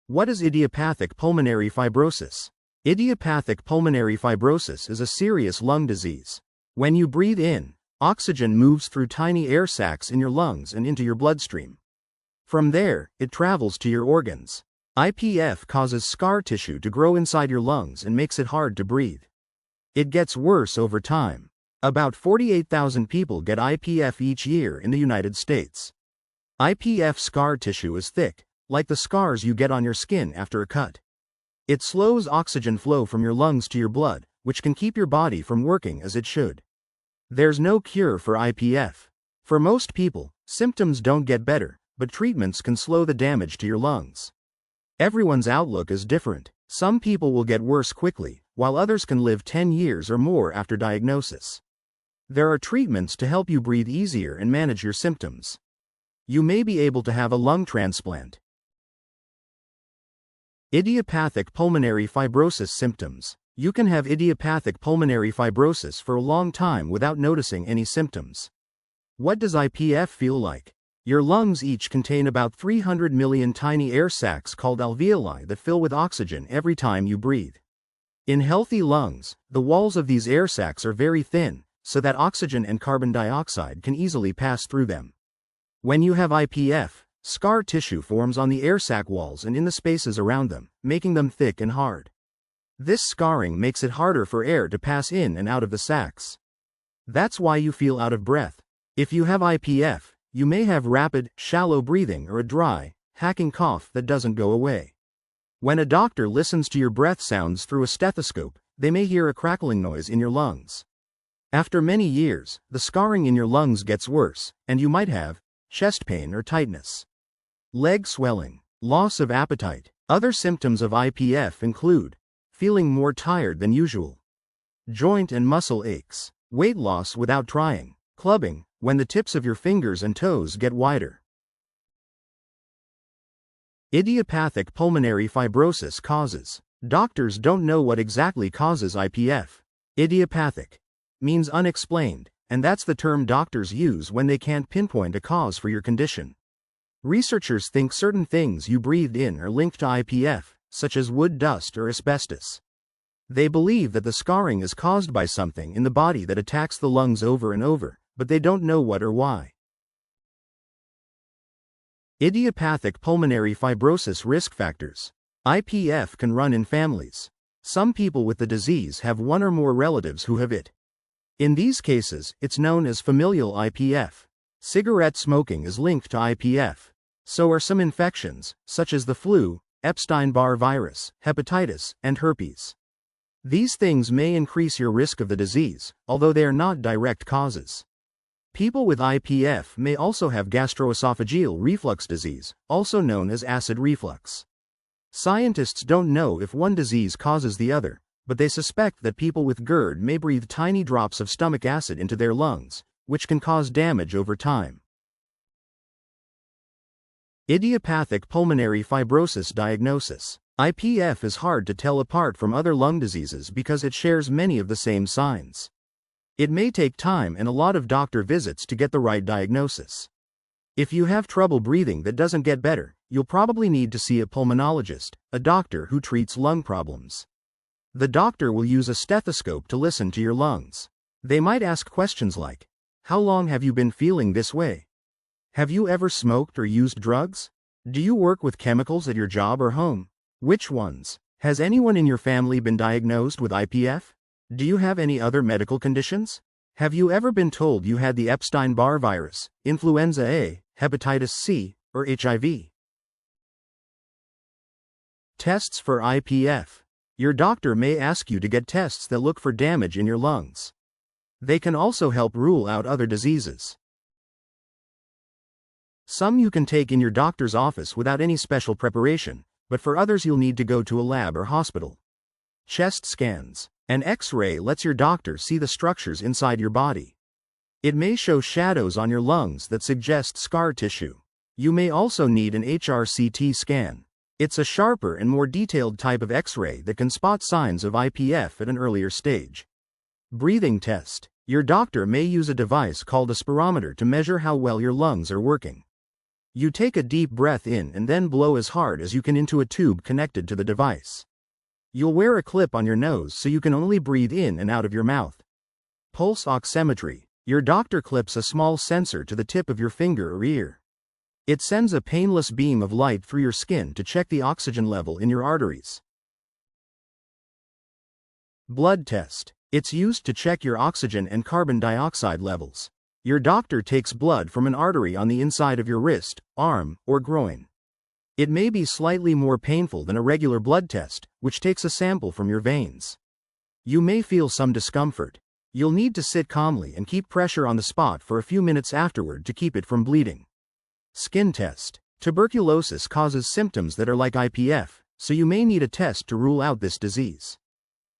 What is idiopathic pulmonary fibrosis? Idiopathic pulmonary fibrosis is a serious lung disease. When you breathe in, oxygen moves through tiny air sacs in your lungs and into your bloodstream. From there, it travels to your organs. IPF causes scar tissue to grow inside your lungs and makes it hard to breathe. It gets worse over time. About 48,000 people get IPF each year in the United States. IPF scar tissue is thick, like the scars you get on your skin after a cut. It slows oxygen flow from your lungs to your blood, which can keep your body from working as it should. There's no cure for IPF. For most people, symptoms don't get better, but treatments can slow the damage to your lungs. Everyone's outlook is different. Some people will get worse quickly, while others can live 10 years or more after diagnosis. There are treatments to help you breathe easier and manage your symptoms. You may be able to have a lung transplant. Idiopathic pulmonary fibrosis symptoms. You can have idiopathic pulmonary fibrosis for a long time without noticing any symptoms. What does IPF feel like? Your lungs each contain about 300 million tiny air sacs called alveoli that fill with oxygen every time you breathe. In healthy lungs, the walls of these air sacs are very thin, so that oxygen and carbon dioxide can easily pass through them. When you have IPF, scar tissue forms on the air sac walls and in the spaces around them, making them thick and hard. This scarring makes it harder for air to pass in and out of the sacs. That's why you feel out of breath. If you have IPF, you may have rapid, shallow breathing or a dry, hacking cough that doesn't go away. When a doctor listens to your breath sounds through a stethoscope, they may hear a crackling noise in your lungs. After many years, the scarring in your lungs gets worse, and you might have chest pain or tightness, leg swelling, loss of appetite. Other symptoms of IPF include feeling more tired than usual, joint and muscle aches, weight loss without trying, clubbing, when the tips of your fingers and toes get wider. Idiopathic pulmonary fibrosis causes. Doctors don't know what exactly causes IPF. Idiopathic means unexplained, and that's the term doctors use when they can't pinpoint a cause for your condition. Researchers think certain things you breathed in are linked to IPF, such as wood dust or asbestos. They believe that the scarring is caused by something in the body that attacks the lungs over and over, but they don't know what or why. Idiopathic pulmonary fibrosis risk factors. IPF can run in families. Some people with the disease have one or more relatives who have it. In these cases, it's known as familial IPF. Cigarette smoking is linked to IPF. So are some infections, such as the flu, Epstein-Barr virus, hepatitis, and herpes. These things may increase your risk of the disease, although they are not direct causes. People with IPF may also have gastroesophageal reflux disease, also known as acid reflux. Scientists don't know if one disease causes the other, but they suspect that people with GERD may breathe tiny drops of stomach acid into their lungs, which can cause damage over time. Idiopathic pulmonary fibrosis diagnosis. IPF is hard to tell apart from other lung diseases because it shares many of the same signs. It may take time and a lot of doctor visits to get the right diagnosis. If you have trouble breathing that doesn't get better, you'll probably need to see a pulmonologist, a doctor who treats lung problems. The doctor will use a stethoscope to listen to your lungs. They might ask questions like, "How long have you been feeling this way? Have you ever smoked or used drugs? Do you work with chemicals at your job or home? Which ones? Has anyone in your family been diagnosed with IPF? Do you have any other medical conditions? Have you ever been told you had the Epstein-Barr virus, influenza A, hepatitis C, or HIV?" Tests for IPF. Your doctor may ask you to get tests that look for damage in your lungs. They can also help rule out other diseases. Some you can take in your doctor's office without any special preparation, but for others you'll need to go to a lab or hospital. Chest scans. An X-ray lets your doctor see the structures inside your body. It may show shadows on your lungs that suggest scar tissue. You may also need an HRCT scan. It's a sharper and more detailed type of X-ray that can spot signs of IPF at an earlier stage. Breathing test. Your doctor may use a device called a spirometer to measure how well your lungs are working. You take a deep breath in and then blow as hard as you can into a tube connected to the device. You'll wear a clip on your nose so you can only breathe in and out of your mouth. Pulse oximetry. Your doctor clips a small sensor to the tip of your finger or ear. It sends a painless beam of light through your skin to check the oxygen level in your arteries. Blood test. It's used to check your oxygen and carbon dioxide levels. Your doctor takes blood from an artery on the inside of your wrist, arm, or groin. It may be slightly more painful than a regular blood test, which takes a sample from your veins. You may feel some discomfort. You'll need to sit calmly and keep pressure on the spot for a few minutes afterward to keep it from bleeding. Skin test. Tuberculosis causes symptoms that are like IPF, so you may need a test to rule out this disease.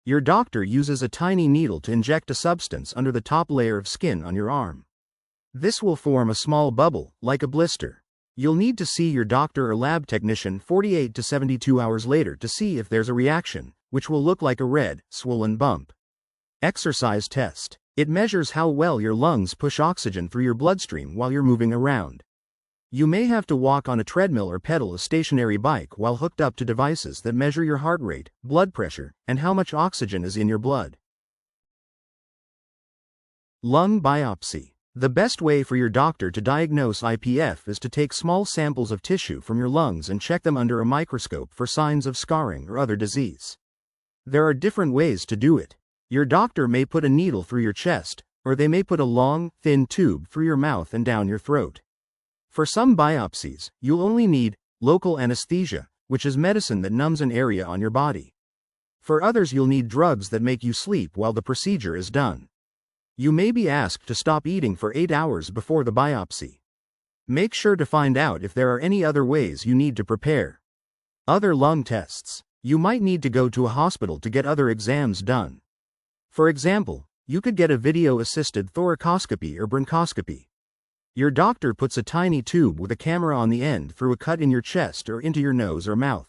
Your doctor uses a tiny needle to inject a substance under the top layer of skin on your arm. This will form a small bubble, like a blister. You'll need to see your doctor or lab technician 48 to 72 hours later to see if there's a reaction, which will look like a red, swollen bump. Exercise test. It measures how well your lungs push oxygen through your bloodstream while you're moving around. You may have to walk on a treadmill or pedal a stationary bike while hooked up to devices that measure your heart rate, blood pressure, and how much oxygen is in your blood. Lung biopsy. The best way for your doctor to diagnose IPF is to take small samples of tissue from your lungs and check them under a microscope for signs of scarring or other disease. There are different ways to do it. Your doctor may put a needle through your chest, or they may put a long, thin tube through your mouth and down your throat. For some biopsies, you'll only need local anesthesia, which is medicine that numbs an area on your body. For others, you'll need drugs that make you sleep while the procedure is done. You may be asked to stop eating for 8 hours before the biopsy. Make sure to find out if there are any other ways you need to prepare. Other lung tests. You might need to go to a hospital to get other exams done. For example, you could get a video-assisted thoracoscopy or bronchoscopy. Your doctor puts a tiny tube with a camera on the end through a cut in your chest or into your nose or mouth.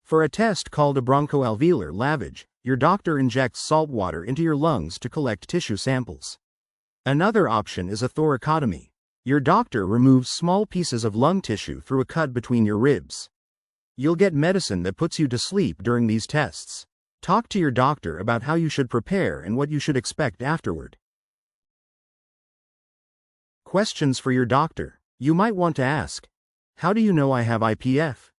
For a test called a bronchoalveolar lavage, your doctor injects salt water into your lungs to collect tissue samples. Another option is a thoracotomy. Your doctor removes small pieces of lung tissue through a cut between your ribs. You'll get medicine that puts you to sleep during these tests. Talk to your doctor about how you should prepare and what you should expect afterward. Questions for your doctor. You might want to ask: how do you know I have IPF?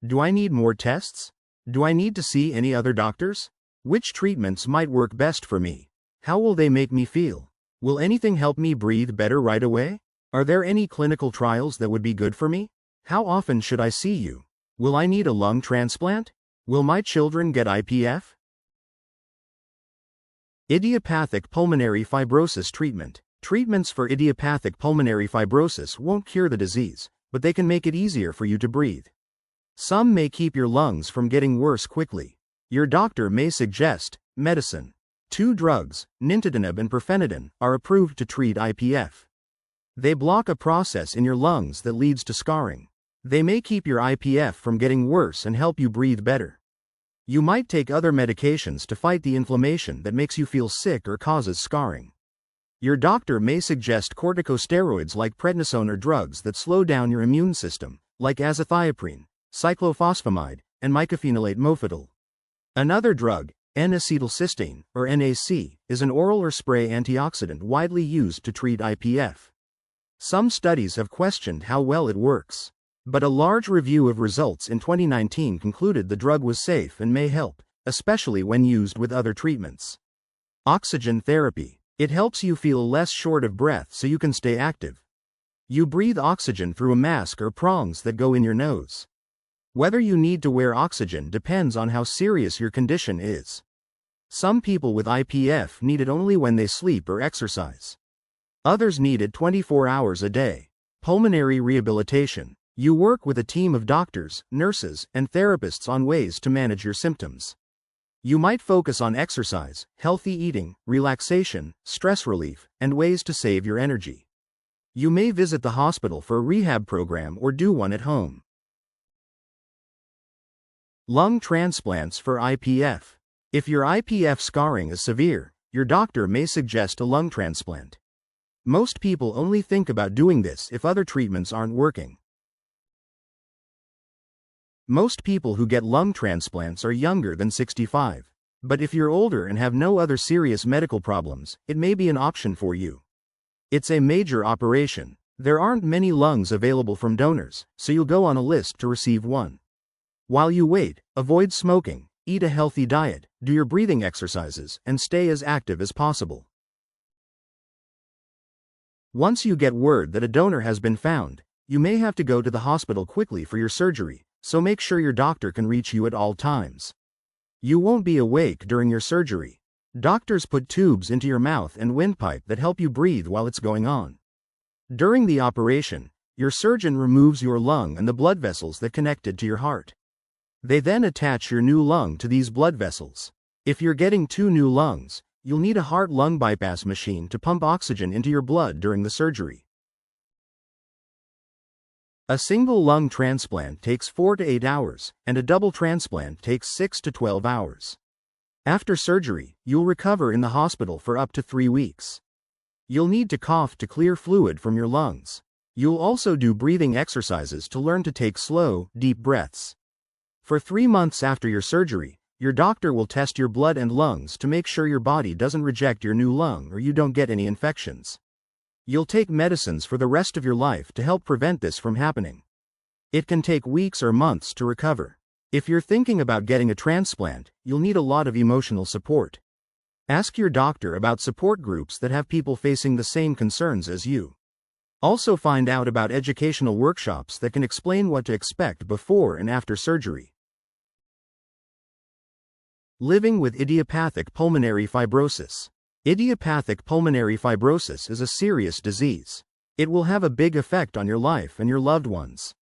Do I need more tests? Do I need to see any other doctors? Which treatments might work best for me? How will they make me feel? Will anything help me breathe better right away? Are there any clinical trials that would be good for me? How often should I see you? Will I need a lung transplant? Will my children get IPF? Idiopathic pulmonary fibrosis treatment. Treatments for idiopathic pulmonary fibrosis won't cure the disease, but they can make it easier for you to breathe. Some may keep your lungs from getting worse quickly. Your doctor may suggest medicine. 2 drugs, nintedanib and pirfenidone, are approved to treat IPF. They block a process in your lungs that leads to scarring. They may keep your IPF from getting worse and help you breathe better. You might take other medications to fight the inflammation that makes you feel sick or causes scarring. Your doctor may suggest corticosteroids like prednisone or drugs that slow down your immune system, like azathioprine, cyclophosphamide, and mycophenolate mofetil. Another drug, N-acetylcysteine, or NAC, is an oral or spray antioxidant widely used to treat IPF. Some studies have questioned how well it works, but a large review of results in 2019 concluded the drug was safe and may help, especially when used with other treatments. Oxygen therapy. It helps you feel less short of breath so you can stay active. You breathe oxygen through a mask or prongs that go in your nose. Whether you need to wear oxygen depends on how serious your condition is. Some people with IPF need it only when they sleep or exercise. Others need it 24 hours a day. Pulmonary rehabilitation. You work with a team of doctors, nurses, and therapists on ways to manage your symptoms. You might focus on exercise, healthy eating, relaxation, stress relief, and ways to save your energy. You may visit the hospital for a rehab program or do one at home. Lung transplants for IPF. If your IPF scarring is severe, your doctor may suggest a lung transplant. Most people only think about doing this if other treatments aren't working. Most people who get lung transplants are younger than 65. But if you're older and have no other serious medical problems, it may be an option for you. It's a major operation. There aren't many lungs available from donors, so you'll go on a list to receive one. While you wait, avoid smoking, eat a healthy diet, do your breathing exercises, and stay as active as possible. Once you get word that a donor has been found, you may have to go to the hospital quickly for your surgery, so make sure your doctor can reach you at all times. You won't be awake during your surgery. Doctors put tubes into your mouth and windpipe that help you breathe while it's going on. During the operation, your surgeon removes your lung and the blood vessels that connected to your heart. They then attach your new lung to these blood vessels. If you're getting 2 new lungs, you'll need a heart-lung bypass machine to pump oxygen into your blood during the surgery. A single lung transplant takes 4 to 8 hours, and a double transplant takes 6 to 12 hours. After surgery, you'll recover in the hospital for up to 3 weeks. You'll need to cough to clear fluid from your lungs. You'll also do breathing exercises to learn to take slow, deep breaths. For 3 months after your surgery, your doctor will test your blood and lungs to make sure your body doesn't reject your new lung or you don't get any infections. You'll take medicines for the rest of your life to help prevent this from happening. It can take weeks or months to recover. If you're thinking about getting a transplant, you'll need a lot of emotional support. Ask your doctor about support groups that have people facing the same concerns as you. Also find out about educational workshops that can explain what to expect before and after surgery. Living with idiopathic pulmonary fibrosis. Idiopathic pulmonary fibrosis is a serious disease. It will have a big effect on your life and your loved ones.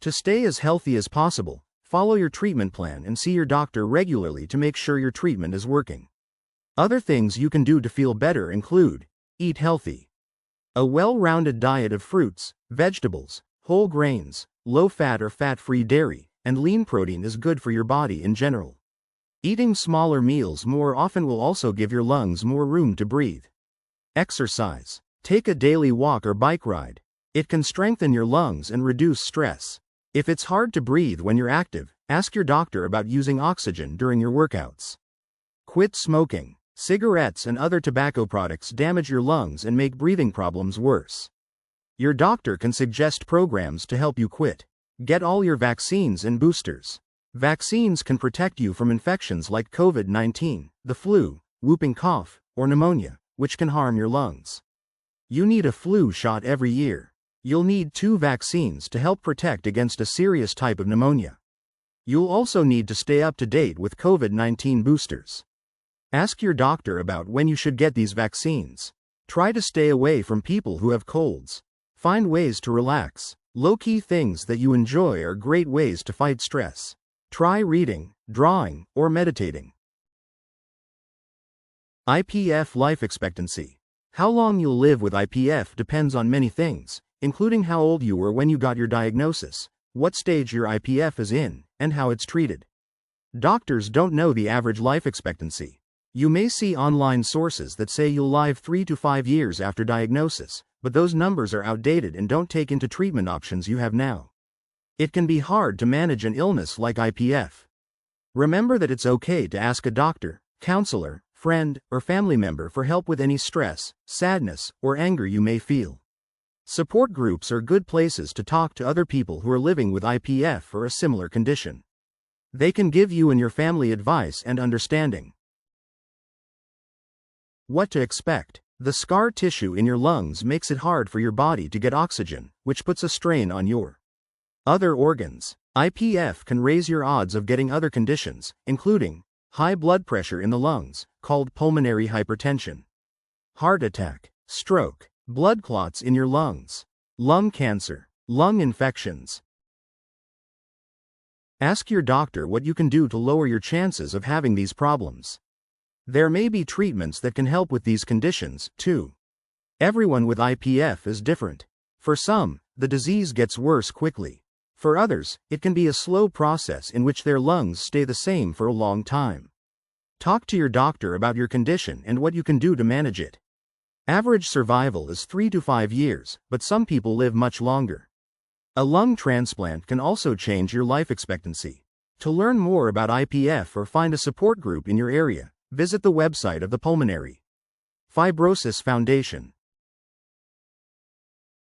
To stay as healthy as possible, follow your treatment plan and see your doctor regularly to make sure your treatment is working. Other things you can do to feel better include: eat healthy. A well-rounded diet of fruits, vegetables, whole grains, low-fat or fat-free dairy, and lean protein is good for your body in general. Eating smaller meals more often will also give your lungs more room to breathe. Exercise. Take a daily walk or bike ride. It can strengthen your lungs and reduce stress. If it's hard to breathe when you're active, ask your doctor about using oxygen during your workouts. Quit smoking. Cigarettes and other tobacco products damage your lungs and make breathing problems worse. Your doctor can suggest programs to help you quit. Get all your vaccines and boosters. Vaccines can protect you from infections like COVID-19, the flu, whooping cough, or pneumonia, which can harm your lungs. You need a flu shot every year. You'll need 2 vaccines to help protect against a serious type of pneumonia. You'll also need to stay up to date with COVID-19 boosters. Ask your doctor about when you should get these vaccines. Try to stay away from people who have colds. Find ways to relax. Low-key things that you enjoy are great ways to fight stress. Try reading, drawing, or meditating. IPF life expectancy. How long you'll live with IPF depends on many things, including how old you were when you got your diagnosis, what stage your IPF is in, and how it's treated. Doctors don't know the average life expectancy. You may see online sources that say you'll live 3 to 5 years after diagnosis, but those numbers are outdated and don't take into treatment options you have now. It can be hard to manage an illness like IPF. Remember that it's okay to ask a doctor, counselor, friend, or family member for help with any stress, sadness, or anger you may feel. Support groups are good places to talk to other people who are living with IPF or a similar condition. They can give you and your family advice and understanding. What to expect. The scar tissue in your lungs makes it hard for your body to get oxygen, which puts a strain on your other organs. IPF can raise your odds of getting other conditions, including high blood pressure in the lungs, called pulmonary hypertension, heart attack, stroke, blood clots in your lungs, lung cancer, lung infections. Ask your doctor what you can do to lower your chances of having these problems. There may be treatments that can help with these conditions, too. Everyone with IPF is different. For some, the disease gets worse quickly. For others, it can be a slow process in which their lungs stay the same for a long time. Talk to your doctor about your condition and what you can do to manage it. Average survival is 3 to 5 years, but some people live much longer. A lung transplant can also change your life expectancy. To learn more about IPF or find a support group in your area, visit the website of the Pulmonary Fibrosis Foundation.